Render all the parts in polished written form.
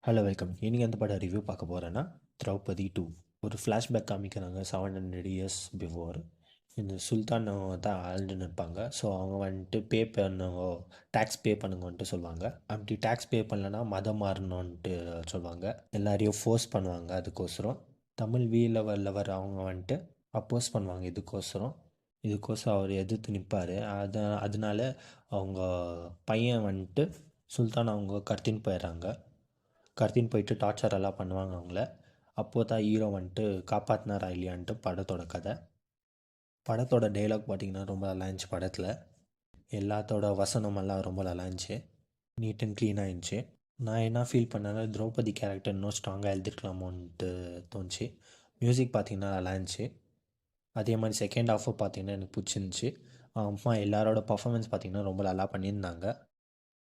Hello welcome. இன்றைக்கி எந்த படம் ரிவ்யூ பார்க்க போகிறேன்னா திரௌபதி 2. ஒரு ஃப்ளாஷ்பேக் காமிக்கிறாங்க 700 இயர்ஸ் பிஃபோர். இந்த சுல்தான் தான் ஆழ்ந்து நிற்பாங்க. ஸோ அவங்க வந்துட்டு டேக்ஸ் பே பண்ணுங்கன்ட்டு சொல்லுவாங்க. அப்படி டேக்ஸ் பே பண்ணலன்னா மதம் மாறணுன்ட்டு சொல்லுவாங்க. எல்லாரையும் ஃபோர்ஸ் பண்ணுவாங்க. அதுக்கோசரம் தமிழ் லவர் அவங்க வந்துட்டு அப்போஸ் பண்ணுவாங்க. இதுக்கோசரம் அவர் எதிர்த்து நிற்பார். அதனால அவங்க பையன் வந்துட்டு சுல்தான் அவங்க கடத்தின்னு போயிட்டு டார்ச்சர் எல்லாம் பண்ணுவாங்க அவங்கள. அப்போது தான் ஹீரோ வந்துட்டு காப்பாற்றினாரா இல்லையான்ட்டு படத்தோட கதை. படத்தோட டைலாக் பார்த்திங்கன்னா ரொம்ப நல்லா இருந்துச்சு. படத்தில் எல்லாத்தோட வசனமெல்லாம் ரொம்ப நல்லா இருந்துச்சு. நீட் அண்ட் க்ளீனாக இருந்துச்சு. நான் என்ன ஃபீல் பண்ணேன்னா திரௌபதி கேரக்டர் இன்னும் ஸ்ட்ராங்காக எழுதிருக்கலாமோன்ட்டு தோணுச்சு. மியூசிக் பார்த்திங்கன்னா நல்லா இருந்துச்சு. அதே மாதிரி செகண்ட் ஹாஃபு பார்த்திங்கன்னா எனக்கு பிடிச்சிருந்துச்சி. அம்மா எல்லாரோட பர்ஃபார்மன்ஸ் பார்த்திங்கன்னா ரொம்ப நல்லா பண்ணியிருந்தாங்க.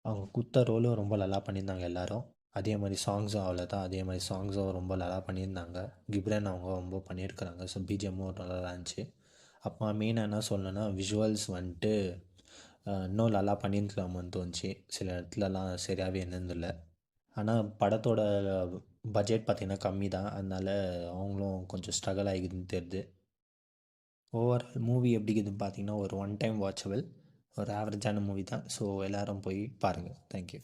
அவங்க குத்த ரோலும் ரொம்ப நல்லா பண்ணியிருந்தாங்க எல்லோரும். அதே மாதிரி சாங்ஸும் ரொம்ப நல்லா பண்ணியிருந்தாங்க. கிப்ரன் அவங்க ரொம்ப பண்ணியிருக்கிறாங்க. ஸோ பிஜிஎம்மும் நல்லா இருந்துச்சு. அப்புறமா மெயினாக என்ன சொல்லணுன்னா விஷுவல்ஸ் வந்துட்டு இன்னும் நல்லா பண்ணியிருக்கலாமான்னு தோணுச்சு. சில இடத்துலலாம் சரியாகவே இருந்ததில்லை. ஆனால் படத்தோட பட்ஜெட் பார்த்திங்கன்னா கம்மி தான். அதனால் அவங்களும் கொஞ்சம் ஸ்ட்ரகிள் ஆகிக்குதுன்னு தெரியுது. ஓவரால் மூவி எப்படி இருக்குதுன்னு பார்த்தீங்கன்னா ஒரு ஒன் டைம் வாட்சபிள், ஒரு ஆவரேஜான மூவி தான். ஸோ எல்லோரும் போய் பாருங்கள். தேங்க்யூ.